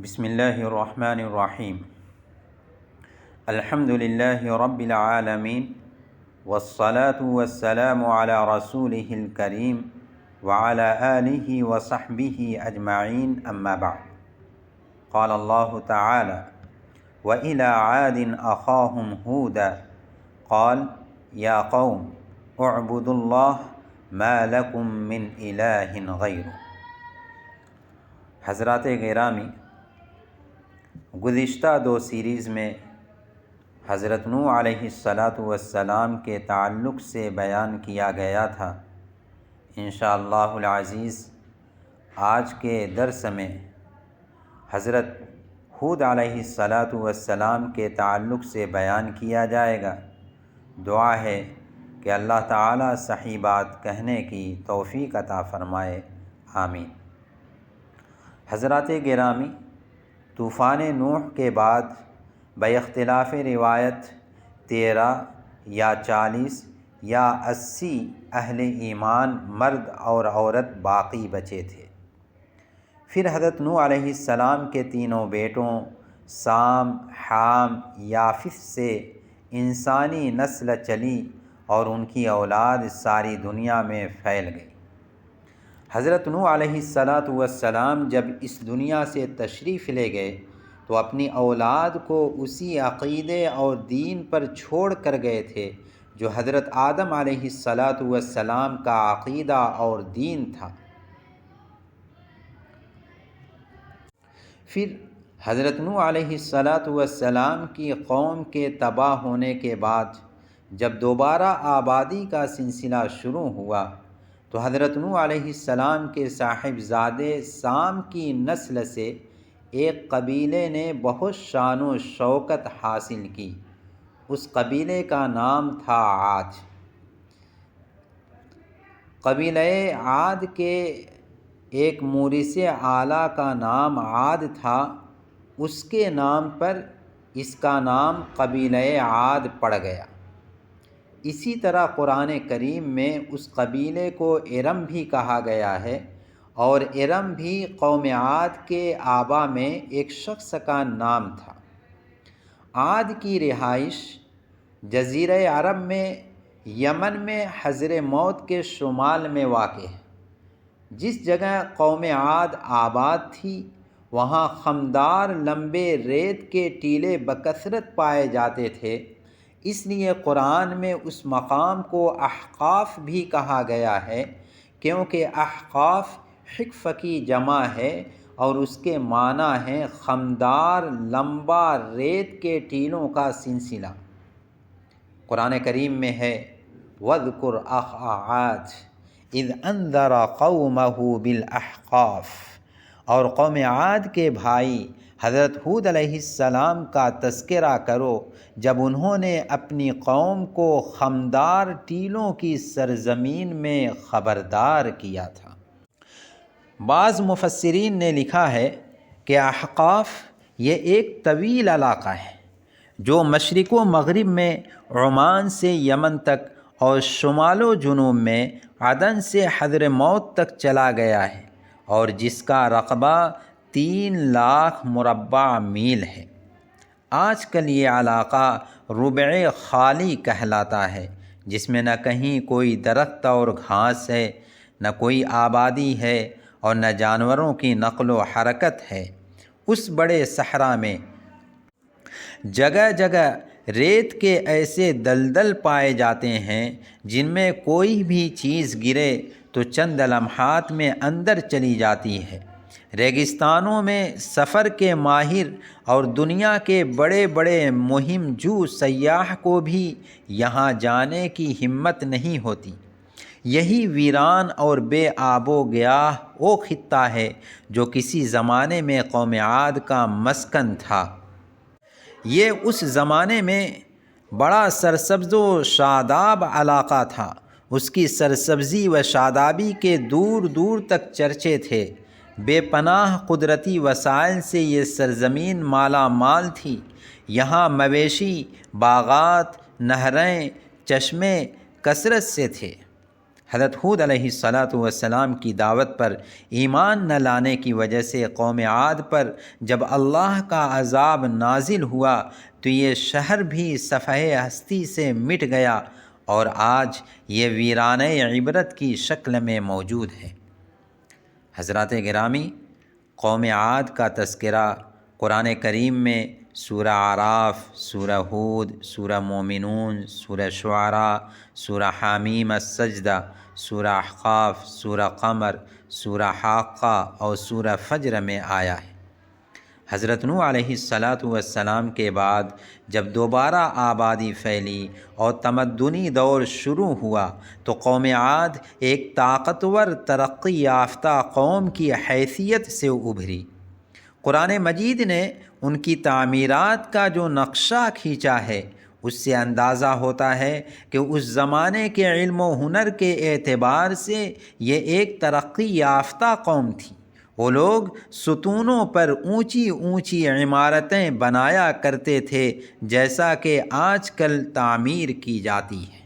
بسم اللہ الرحمن الرحیم الحمد للہ رب العالمین والصلاة والسلام علی رسولہ الکریم وعلی آلہ وصحبہ اجمعین اما بعد قال اللہ تعالی وإلی عاد اخاہم ہودا قال یا قوم اعبدوا اللہ ما لکم من الہ غیرہ۔ حضرات گرامی، گزشتہ دو سیریز میں حضرت نوح علیہ السلام کے تعلق سے بیان کیا گیا تھا۔ انشاءاللہ العزیز آج کے درس میں حضرت ہود علیہ السلام کے تعلق سے بیان کیا جائے گا۔ دعا ہے کہ اللہ تعالیٰ صحیح بات کہنے کی توفیق عطا فرمائے، آمین۔ حضرات گرامی، طوفان نوح کے بعد باختلاف روایت 13 یا 40 یا 80 اہل ایمان مرد اور عورت باقی بچے تھے۔ پھر حضرت نوح علیہ السلام کے تینوں بیٹوں سام، حام، یافث سے انسانی نسل چلی اور ان کی اولاد ساری دنیا میں پھیل گئی۔ حضرت نوح علیہ السلام جب اس دنیا سے تشریف لے گئے تو اپنی اولاد کو اسی عقیدے اور دین پر چھوڑ کر گئے تھے جو حضرت آدم علیہ السلام کا عقیدہ اور دین تھا۔ پھر حضرت نوح علیہ السلام کی قوم کے تباہ ہونے کے بعد جب دوبارہ آبادی کا سلسلہ شروع ہوا تو حضرت نوح علیہ السلام کے صاحبزادے سام کی نسل سے ایک قبیلے نے بہت شان و شوکت حاصل کی۔ اس قبیلے کا نام تھا عاد۔ قبیلہ عاد کے ایک مورث اعلیٰ کا نام عاد تھا، اس کے نام پر اس کا نام قبیلہ عاد پڑ گیا۔ اسی طرح قرآن کریم میں اس قبیلے کو ارم بھی کہا گیا ہے، اور ارم بھی قوم عاد کے آبا میں ایک شخص کا نام تھا۔ عاد کی رہائش جزیرہ عرب میں یمن میں حضر موت کے شمال میں واقع ہے۔ جس جگہ قوم عاد آباد تھی وہاں خمدار لمبے ریت کے ٹیلے بکثرت پائے جاتے تھے، اس لیے قرآن میں اس مقام کو احقاف بھی کہا گیا ہے، کیونکہ احقاف حقف کی جمع ہے اور اس کے معنی ہیں خمدار لمبا ریت کے ٹیلوں کا سلسلہ۔ قرآن کریم میں ہے وَاذْكُرْ أَخَا عَادٍ إِذْ أَنذَرَ قَوْمَهُ بِالْأَحْقَافِ، اور قوم عاد کے بھائی حضرت ہود علیہ السلام کا تذکرہ کرو جب انہوں نے اپنی قوم کو خمدار ٹیلوں کی سرزمین میں خبردار کیا تھا۔ بعض مفسرین نے لکھا ہے کہ احقاف یہ ایک طویل علاقہ ہے جو مشرق و مغرب میں عمان سے یمن تک اور شمال و جنوب میں عدن سے حضر موت تک چلا گیا ہے، اور جس کا رقبہ 3 لاکھ مربع میل ہے۔ آج کل یہ علاقہ ربع خالی کہلاتا ہے، جس میں نہ کہیں کوئی درخت اور گھاس ہے، نہ کوئی آبادی ہے اور نہ جانوروں کی نقل و حرکت ہے۔ اس بڑے صحرا میں جگہ جگہ ریت کے ایسے دلدل پائے جاتے ہیں جن میں کوئی بھی چیز گرے تو چند لمحات میں اندر چلی جاتی ہے۔ ریگستانوں میں سفر کے ماہر اور دنیا کے بڑے بڑے مہم جو سیاح کو بھی یہاں جانے کی ہمت نہیں ہوتی۔ یہی ویران اور بے آب و گیاہ وہ خطہ ہے جو کسی زمانے میں قوم عاد کا مسکن تھا۔ یہ اس زمانے میں بڑا سرسبز و شاداب علاقہ تھا۔ اس کی سرسبزی و شادابی کے دور دور تک چرچے تھے۔ بے پناہ قدرتی وسائل سے یہ سرزمین مالا مال تھی۔ یہاں مویشی، باغات، نہریں، چشمے کثرت سے تھے۔ حضرت ہود علیہ السلام کی دعوت پر ایمان نہ لانے کی وجہ سے قوم عاد پر جب اللہ کا عذاب نازل ہوا تو یہ شہر بھی صفحہ ہستی سے مٹ گیا اور آج یہ ویرانہ عبرت کی شکل میں موجود ہے۔ حضرات گرامی، قوم عاد کا تذکرہ قرآن کریم میں سورہ اعراف، سورہ ہود، سورہ مومنون، سورہ شعراء، سورہ حامیم السجدہ، سورہ احقاف، سورہ قمر، سورہ حاقہ اور سورہ فجر میں آیا ہے۔ حضرت نوح علیہ السلام کے بعد جب دوبارہ آبادی پھیلی اور تمدنی دور شروع ہوا تو قوم عاد ایک طاقتور ترقی یافتہ قوم کی حیثیت سے ابھری۔ قرآن مجید نے ان کی تعمیرات کا جو نقشہ کھینچا ہے اس سے اندازہ ہوتا ہے کہ اس زمانے کے علم و ہنر کے اعتبار سے یہ ایک ترقی یافتہ قوم تھی۔ وہ لوگ ستونوں پر اونچی اونچی عمارتیں بنایا کرتے تھے جیسا کہ آج کل تعمیر کی جاتی ہے۔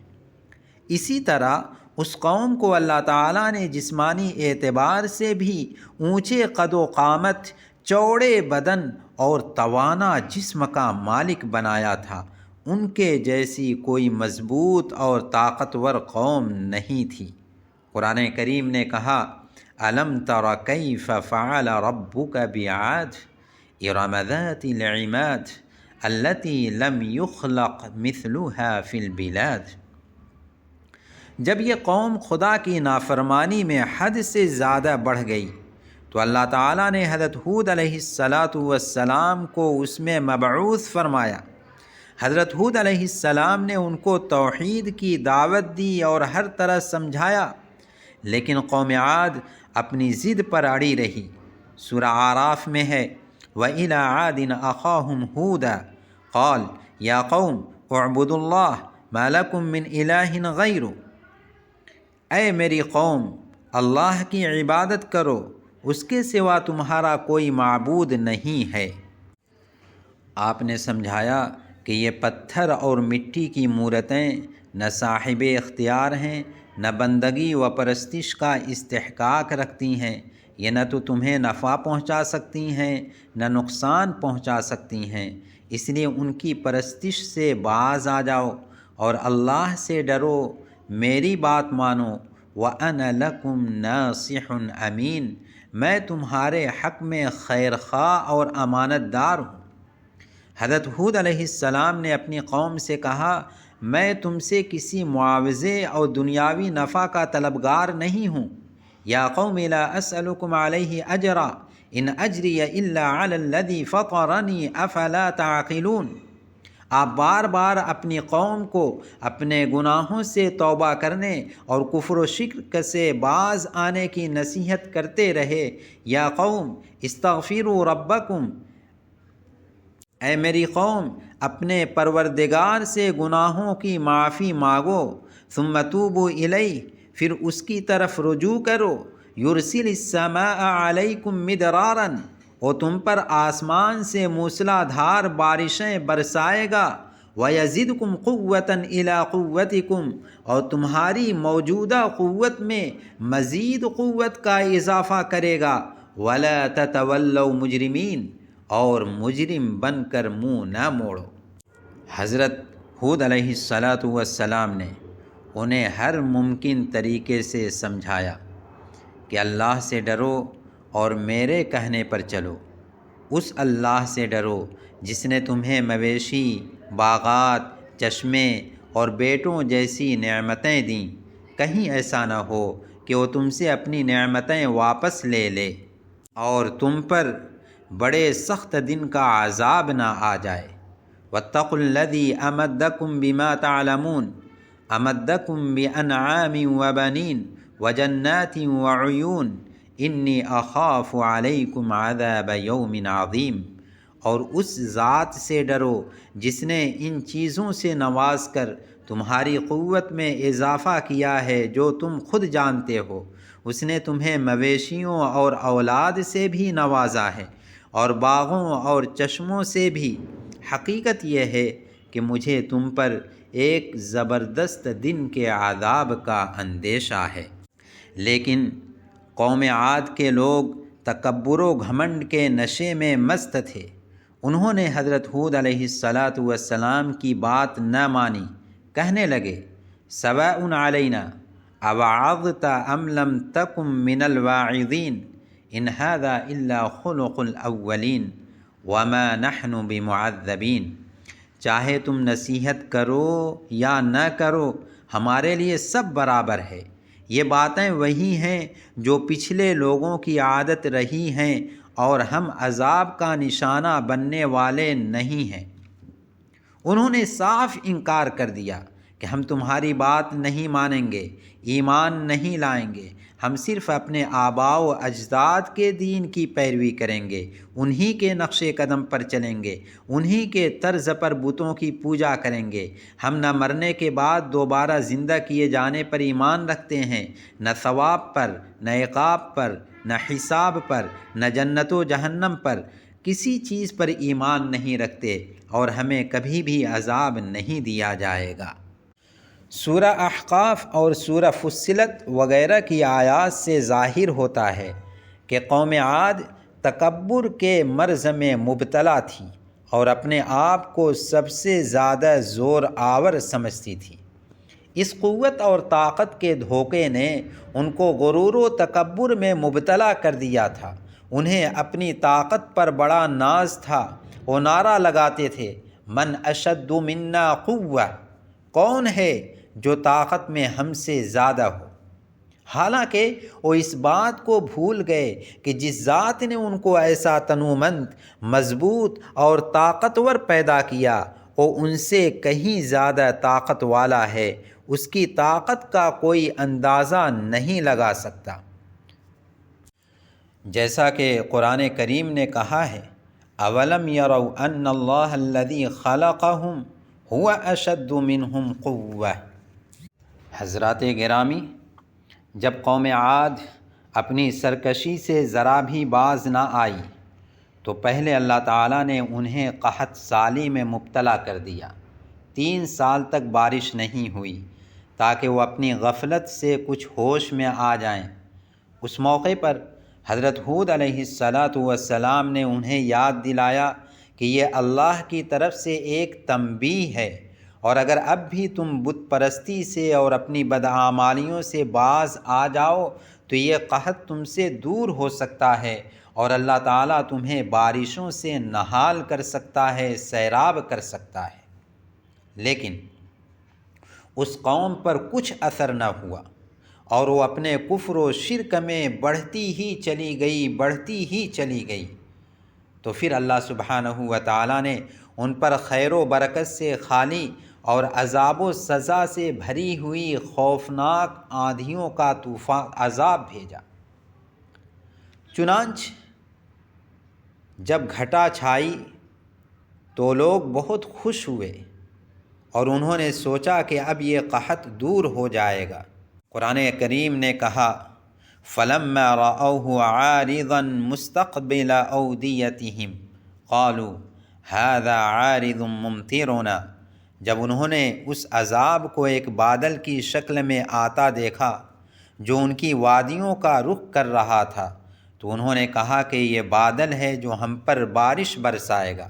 اسی طرح اس قوم کو اللہ تعالیٰ نے جسمانی اعتبار سے بھی اونچے قد و قامت، چوڑے بدن اور توانا جسم کا مالک بنایا تھا۔ ان کے جیسی کوئی مضبوط اور طاقتور قوم نہیں تھی۔ قرآن کریم نے کہا، أَلَمْ تَرَ كَيْفَ فَعَلَ رَبُّكَ بِعَادٍ إِرَمَ ذَاتِ الْعِمَادِ الَّتِي لَمْ يُخْلَقْ مِثْلُهَا فِي الْبِلَادِ۔ جب یہ قوم خدا کی نافرمانی میں حد سے زیادہ بڑھ گئی تو اللہ تعالیٰ نے حضرت ہود علیہ السلام کو اس میں مبعوث فرمایا۔ حضرت ہود علیہ السلام نے ان کو توحید کی دعوت دی اور ہر طرح سمجھایا، لیکن قوم عاد اپنی ضد پر اڑی رہی۔ سورہ اعراف میں ہے، وَإِلَىٰ عَادٍ أَخَاهُمْ هُودًا قَالَ يَا قَوْمِ اعْبُدُوا اللَّهَ مَا لَكُم مِّنْ إِلَٰهٍ غَيْرُهُ، اے میری قوم اللہ کی عبادت کرو، اس کے سوا تمہارا کوئی معبود نہیں ہے۔ آپ نے سمجھایا کہ یہ پتھر اور مٹی کی مورتیں نہ صاحب اختیار ہیں، نہ بندگی و پرستش کا استحقاق رکھتی ہیں، یہ نہ تو تمہیں نفع پہنچا سکتی ہیں نہ نقصان پہنچا سکتی ہیں، اس لیے ان کی پرستش سے باز آ جاؤ اور اللہ سے ڈرو، میری بات مانو۔ وَأَنَا لَكُمْ نَاصِحٌ أَمِينٌ، میں تمہارے حق میں خیر خواہ اور امانت دار ہوں۔ حضرت ہود علیہ السلام نے اپنی قوم سے کہا، میں تم سے کسی معاوضے اور دنیاوی نفع کا طلبگار نہیں ہوں۔ یا قوم لا اسألکم علیہ اجرا ان اجری الا علی الذی فطرنی افلا تعقلون۔ آپ بار بار اپنی قوم کو اپنے گناہوں سے توبہ کرنے اور کفر و شرک سے باز آنے کی نصیحت کرتے رہے۔ یا قوم استغفروا ربکم، اے میری قوم اپنے پروردگار سے گناہوں کی معافی مانگو، ثم توبوا الیہ، پھر اس کی طرف رجوع کرو، یرسل السماء علیکم مدرارا، وہ تم پر آسمان سے موسلا دھار بارشیں برسائے گا، وَيَزِدْكُمْ قُوَّةً إِلَىٰ قُوَّتِكُمْ، اور تمہاری موجودہ قوت میں مزید قوت کا اضافہ کرے گا، وَلَا تَتَوَلَّوْا مُجْرِمِينَ، اور مجرم بن کر منہ نہ موڑو۔ حضرت ہود علیہ السلام نے انہیں ہر ممکن طریقے سے سمجھایا کہ اللہ سے ڈرو اور میرے کہنے پر چلو، اس اللہ سے ڈرو جس نے تمہیں مویشی، باغات، چشمے اور بیٹوں جیسی نعمتیں دیں، کہیں ایسا نہ ہو کہ وہ تم سے اپنی نعمتیں واپس لے لے اور تم پر بڑے سخت دن کا عذاب نہ آ جائے۔ واتقوا الذی امدکم بما تعلمون، امدکم بانعام وبنین وجنات وعیون انی اخاف علیکم عذاب یوم عظیم، اور اس ذات سے ڈرو جس نے ان چیزوں سے نواز کر تمہاری قوت میں اضافہ کیا ہے جو تم خود جانتے ہو۔ اس نے تمہیں مویشیوں اور اولاد سے بھی نوازا ہے اور باغوں اور چشموں سے بھی۔ حقیقت یہ ہے کہ مجھے تم پر ایک زبردست دن کے عذاب کا اندیشہ ہے۔ لیکن قوم عاد کے لوگ تکبر و گھمنڈ کے نشے میں مست تھے۔ انہوں نے حضرت ہود علیہ السلام کی بات نہ مانی، کہنے لگے سواء علینا اوعظت ام لم تکن من الواعظین ان ھذا الا خلق الاولین وما نحن بمعذبین۔ چاہے تم نصیحت کرو یا نہ کرو ہمارے لیے سب برابر ہے، یہ باتیں وہی ہیں جو پچھلے لوگوں کی عادت رہی ہیں اور ہم عذاب کا نشانہ بننے والے نہیں ہیں۔ انہوں نے صاف انکار کر دیا کہ ہم تمہاری بات نہیں مانیں گے، ایمان نہیں لائیں گے، ہم صرف اپنے آباء و اجداد کے دین کی پیروی کریں گے، انہی کے نقش قدم پر چلیں گے، انہی کے طرز پر بتوں کی پوجا کریں گے۔ ہم نہ مرنے کے بعد دوبارہ زندہ کیے جانے پر ایمان رکھتے ہیں، نہ ثواب پر، نہ عقاب پر، نہ حساب پر، نہ جنت و جہنم پر، کسی چیز پر ایمان نہیں رکھتے، اور ہمیں کبھی بھی عذاب نہیں دیا جائے گا۔ سورہ احقاف اور سورہ فصلت وغیرہ کی آیات سے ظاہر ہوتا ہے کہ قوم عاد تکبر کے مرض میں مبتلا تھی اور اپنے آپ کو سب سے زیادہ زور آور سمجھتی تھی۔ اس قوت اور طاقت کے دھوکے نے ان کو غرور و تکبر میں مبتلا کر دیا تھا۔ انہیں اپنی طاقت پر بڑا ناز تھا، وہ نعرہ لگاتے تھے من اشد منا قوہ، کون ہے جو طاقت میں ہم سے زیادہ ہو۔ حالانکہ وہ اس بات کو بھول گئے کہ جس ذات نے ان کو ایسا تنومند، مضبوط اور طاقتور پیدا کیا وہ ان سے کہیں زیادہ طاقت والا ہے، اس کی طاقت کا کوئی اندازہ نہیں لگا سکتا۔ جیسا کہ قرآن کریم نے کہا ہے اولم یروا ان اللہ الذی خلقہم هو اشد منہم قوہ۔ حضرات گرامی، جب قوم عاد اپنی سرکشی سے ذرا بھی باز نہ آئی تو پہلے اللہ تعالیٰ نے انہیں قحط سالی میں مبتلا کر دیا۔ 3 سال تک بارش نہیں ہوئی تاکہ وہ اپنی غفلت سے کچھ ہوش میں آ جائیں۔ اس موقع پر حضرت ہود علیہ السلام نے انہیں یاد دلایا کہ یہ اللہ کی طرف سے ایک تنبیہ ہے، اور اگر اب بھی تم بت پرستی سے اور اپنی بدعمالیوں سے باز آ جاؤ تو یہ قحط تم سے دور ہو سکتا ہے، اور اللہ تعالیٰ تمہیں بارشوں سے نہال کر سکتا ہے، سیراب کر سکتا ہے۔ لیکن اس قوم پر کچھ اثر نہ ہوا، اور وہ اپنے کفر و شرک میں بڑھتی ہی چلی گئی۔ تو پھر اللہ سبحانہ و تعالیٰ نے ان پر خیر و برکت سے خالی اور عذاب و سزا سے بھری ہوئی خوفناک آندھیوں کا طوفان عذاب بھیجا۔ چنانچہ جب گھٹا چھائی تو لوگ بہت خوش ہوئے اور انہوں نے سوچا کہ اب یہ قحط دور ہو جائے گا۔ قرآن کریم نے کہا فَلَمَّا رَأَوْهُ عَارِضًا مُسْتَقْبِلَ أَوْدِيَتِهِمْ قَالُوا هَذَا عَارِضٌ مُمْطِرُنَا۔ جب انہوں نے اس عذاب کو ایک بادل کی شکل میں آتا دیکھا جو ان کی وادیوں کا رخ کر رہا تھا تو انہوں نے کہا کہ یہ بادل ہے جو ہم پر بارش برسائے گا،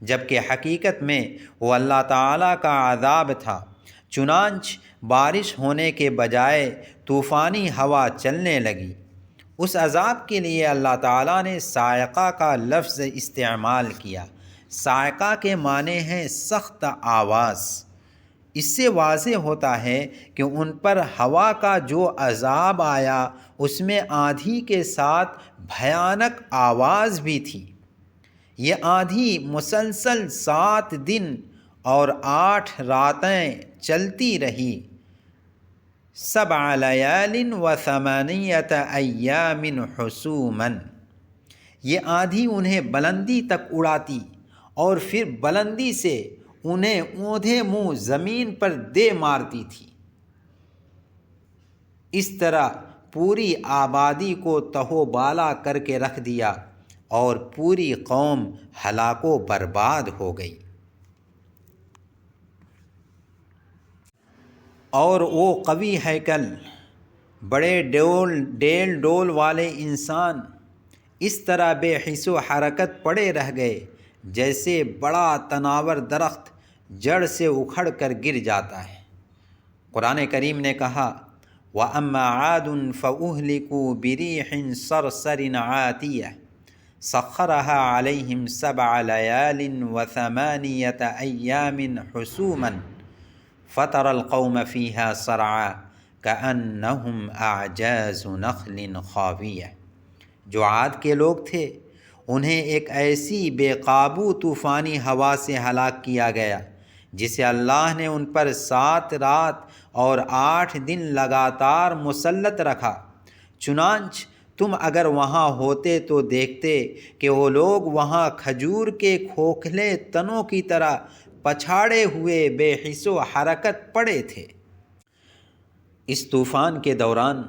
جبکہ حقیقت میں وہ اللہ تعالیٰ کا عذاب تھا۔ چنانچہ بارش ہونے کے بجائے طوفانی ہوا چلنے لگی۔ اس عذاب کے لیے اللہ تعالیٰ نے صاعقہ کا لفظ استعمال کیا۔ صاعقہ کے معنی ہیں سخت آواز۔ اس سے واضح ہوتا ہے کہ ان پر ہوا کا جو عذاب آیا اس میں آندھی کے ساتھ بھیانک آواز بھی تھی۔ یہ آندھی مسلسل 7 دن اور 8 راتیں چلتی رہی۔ 7 لیال و 8 ایام حسوما۔ یہ آندھی انہیں بلندی تک اڑاتی اور پھر بلندی سے انہیں اوندھے منہ زمین پر دے مارتی تھی۔ اس طرح پوری آبادی کو تہو بالا کر کے رکھ دیا اور پوری قوم ہلاک و برباد ہو گئی۔ اور وہ قوی ہیکل، بڑے ڈیل ڈول والے انسان اس طرح بے حس و حرکت پڑے رہ گئے جیسے بڑا تناور درخت جڑ سے اکھڑ کر گر جاتا ہے۔ قرآن کریم نے کہا وَأَمَّا عَادٌ فَأُهْلِكُوا بِرِيحٍ صَرْصَرٍ عَاتِيَةٍ سَخَّرَهَا عَلَيْهِمْ 7 لَيَالٍ و8 أَيَّامٍ حُسُومًا فَتَرَى الْقَوْمَ فِيهَا صَرْعَىٰ كَأَنَّهُمْ أَعْجَازُ نَخْلٍ خَاوِيَةٍ۔ جو عاد کے لوگ تھے انہیں ایک ایسی بے قابو طوفانی ہوا سے ہلاک کیا گیا جسے اللہ نے ان پر 7 رات اور 8 دن لگاتار مسلط رکھا۔ چنانچہ تم اگر وہاں ہوتے تو دیکھتے کہ وہ لوگ وہاں کھجور کے کھوکھلے تنوں کی طرح پچھاڑے ہوئے بے حس و حرکت پڑے تھے۔ اس طوفان کے دوران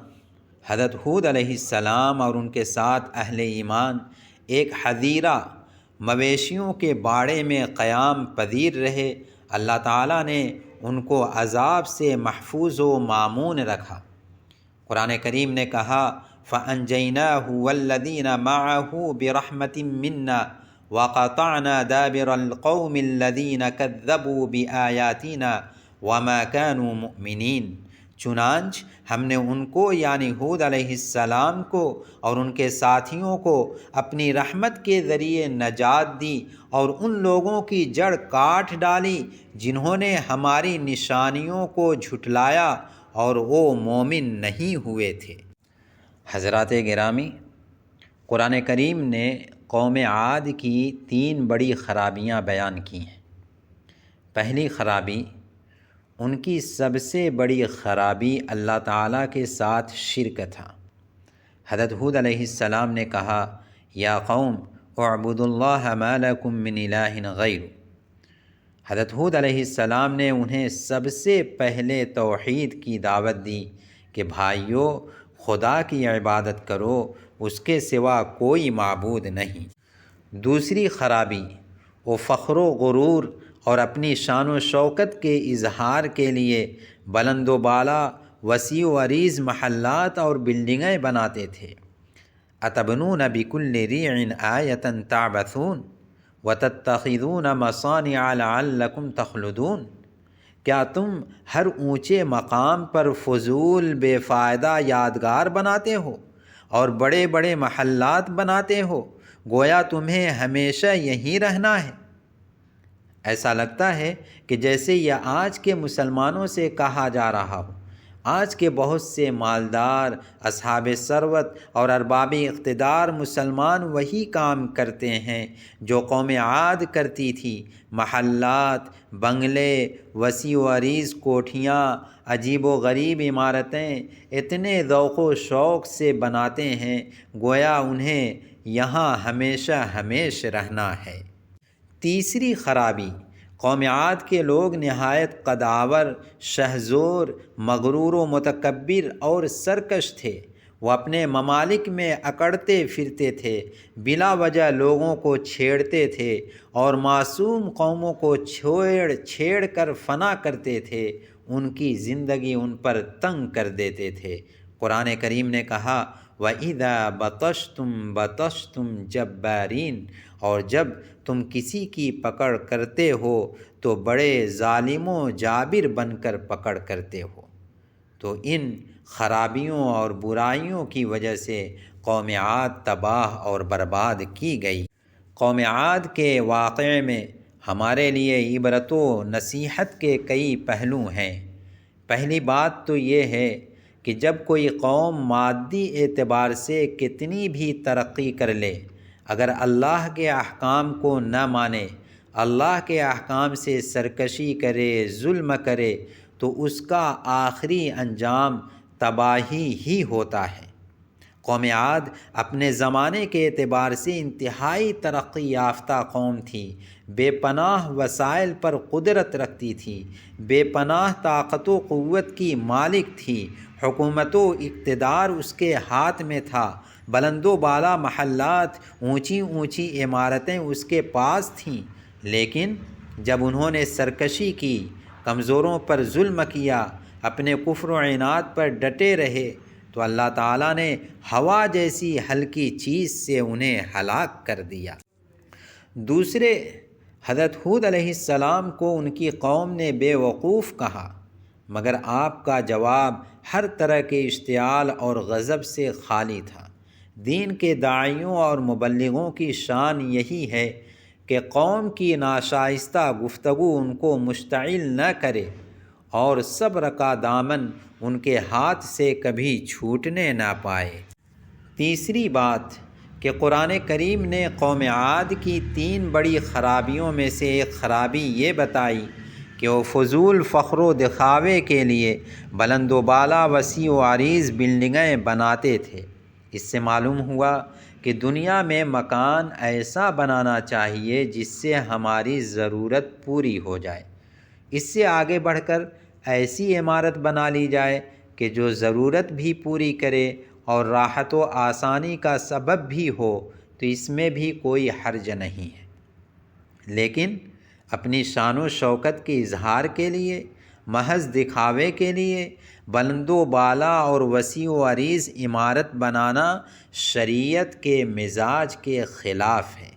حضرت ہود علیہ السلام اور ان کے ساتھ اہل ایمان ایک حظیرہ مویشیوں کے باڑے میں قیام پذیر رہے۔ اللہ تعالیٰ نے ان کو عذاب سے محفوظ و مامون رکھا۔ قرآن کریم نے کہا فَأَنْجَيْنَاهُ وَالَّذِينَ مَعَهُ بِرَحْمَةٍ مِنَّا وَقَطَعْنَا دَابِرَ الْقَوْمِ الَّذِينَ كَذَّبُوا بِآيَاتِنَا وَمَا كَانُوا مُؤْمِنِينَ۔ چنانچہ ہم نے ان کو یعنی ہود علیہ السلام کو اور ان کے ساتھیوں کو اپنی رحمت کے ذریعے نجات دی اور ان لوگوں کی جڑ کاٹ ڈالی جنہوں نے ہماری نشانیوں کو جھٹلایا اور وہ مومن نہیں ہوئے تھے۔ حضرات گرامی، قرآن کریم نے قوم عاد کی 3 بڑی خرابیاں بیان کی ہیں۔ پہلی خرابی، ان کی سب سے بڑی خرابی اللہ تعالیٰ کے ساتھ شرک تھا۔ حضرت ہود علیہ السلام نے کہا یا قوم اعبدوا اللہ ما لکم من الہ غیر۔ حضرت ہود علیہ السلام نے انہیں سب سے پہلے توحید کی دعوت دی کہ بھائیو خدا کی عبادت کرو، اس کے سوا کوئی معبود نہیں۔ دوسری خرابی، وہ فخر و غرور اور اپنی شان و شوکت کے اظہار کے لیے بلند و بالا وسیع و عریض محلات اور بلڈنگیں بناتے تھے۔ اتبنون بکل ریع آیۃ تعبثون وتتخذون مصانع لعلکم تخلدون۔ کیا تم ہر اونچے مقام پر فضول بے فائدہ یادگار بناتے ہو اور بڑے بڑے محلات بناتے ہو، گویا تمہیں ہمیشہ یہیں رہنا ہے؟ ایسا لگتا ہے کہ جیسے یہ آج کے مسلمانوں سے کہا جا رہا ہو۔ آج کے بہت سے مالدار، اصحاب ثروت اور ارباب اقتدار مسلمان وہی کام کرتے ہیں جو قوم عاد کرتی تھی۔ محلات، بنگلے، وسیع و عریض کوٹھیاں، عجیب و غریب عمارتیں اتنے ذوق و شوق سے بناتے ہیں گویا انہیں یہاں ہمیشہ ہمیش رہنا ہے۔ تیسری خرابی، قوم عاد کے لوگ نہایت قداور، شہزور، مغرور و متکبر اور سرکش تھے۔ وہ اپنے ممالک میں اکڑتے پھرتے تھے، بلا وجہ لوگوں کو چھیڑتے تھے اور معصوم قوموں کو چھیڑ کر فنا کرتے تھے، ان کی زندگی ان پر تنگ کر دیتے تھے۔ قرآن کریم نے کہا وَإِذَا بَطَشْتُمْ بَطَشْتُمْ جَبَّارِينَ، اور جب تم کسی کی پکڑ کرتے ہو تو بڑے ظالم و جابر بن کر پکڑ کرتے ہو۔ تو ان خرابیوں اور برائیوں کی وجہ سے قوم عاد تباہ اور برباد کی گئی۔ قوم عاد کے واقعے میں ہمارے لیے عبرت و نصیحت کے کئی پہلو ہیں۔ پہلی بات تو یہ ہے کہ جب کوئی قوم مادی اعتبار سے کتنی بھی ترقی کر لے، اگر اللہ کے احکام کو نہ مانے، اللہ کے احکام سے سرکشی کرے، ظلم کرے، تو اس کا آخری انجام تباہی ہی ہوتا ہے۔ قوم عاد اپنے زمانے کے اعتبار سے انتہائی ترقی یافتہ قوم تھی، بے پناہ وسائل پر قدرت رکھتی تھی، بے پناہ طاقت و قوت کی مالک تھی، حکومت و اقتدار اس کے ہاتھ میں تھا، بلند و بالا محلات، اونچی اونچی عمارتیں اس کے پاس تھیں، لیکن جب انہوں نے سرکشی کی، کمزوروں پر ظلم کیا، اپنے کفر و عناد پر ڈٹے رہے تو اللہ تعالیٰ نے ہوا جیسی ہلکی چیز سے انہیں ہلاک کر دیا۔ دوسرے، حضرت ہود علیہ السلام کو ان کی قوم نے بے وقوف کہا، مگر آپ کا جواب ہر طرح کے اشتعال اور غضب سے خالی تھا۔ دین کے داعیوں اور مبلغوں کی شان یہی ہے کہ قوم کی ناشائستہ گفتگو ان کو مشتعل نہ کرے اور صبر کا دامن ان کے ہاتھ سے کبھی چھوٹنے نہ پائے۔ تیسری بات کہ قرآن کریم نے قوم عاد کی 3 بڑی خرابیوں میں سے ایک خرابی یہ بتائی کہ وہ فضول فخر و دکھاوے کے لیے بلند و بالا وسیع و عریض بلڈنگیں بناتے تھے۔ اس سے معلوم ہوا کہ دنیا میں مکان ایسا بنانا چاہیے جس سے ہماری ضرورت پوری ہو جائے۔ اس سے آگے بڑھ کر ایسی عمارت بنا لی جائے کہ جو ضرورت بھی پوری کرے اور راحت و آسانی کا سبب بھی ہو، تو اس میں بھی کوئی حرج نہیں ہے۔ لیکن اپنی شان و شوکت کے اظہار کے لیے، محض دکھاوے کے لیے بلند و بالا اور وسیع و عریض عمارت بنانا شریعت کے مزاج کے خلاف ہے۔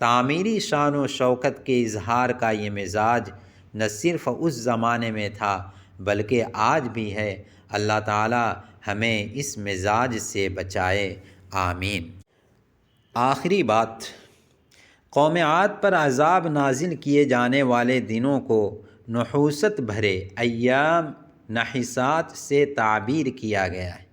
تعمیری شان و شوکت کے اظہار کا یہ مزاج نہ صرف اس زمانے میں تھا بلکہ آج بھی ہے۔ اللہ تعالی ہمیں اس مزاج سے بچائے، آمین۔ آخری بات، قوم عاد پر عذاب نازل کیے جانے والے دنوں کو نحوست بھرے ایام نحسات سے تعبیر کیا گیا ہے۔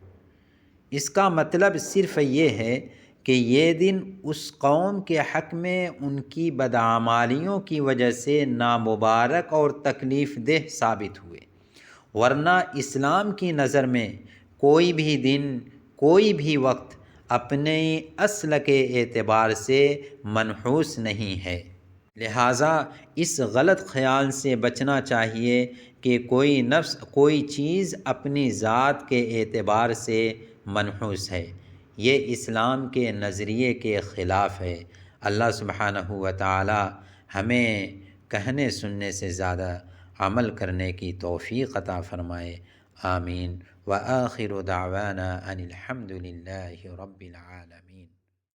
اس کا مطلب صرف یہ ہے کہ یہ دن اس قوم کے حق میں ان کی بدعمالیوں کی وجہ سے نامبارک اور تکلیف دہ ثابت ہوئے، ورنہ اسلام کی نظر میں کوئی بھی دن، کوئی بھی وقت اپنے اصل کے اعتبار سے منحوس نہیں ہے۔ لہٰذا اس غلط خیال سے بچنا چاہیے کہ کوئی نفس، کوئی چیز اپنی ذات کے اعتبار سے منحوس ہے۔ یہ اسلام کے نظریے کے خلاف ہے۔ اللہ سبحانہ و تعالی ہمیں کہنے سننے سے زیادہ عمل کرنے کی توفیق عطا فرمائے، آمین۔ وآخر دعوانا ان الحمد للہ رب العالمین۔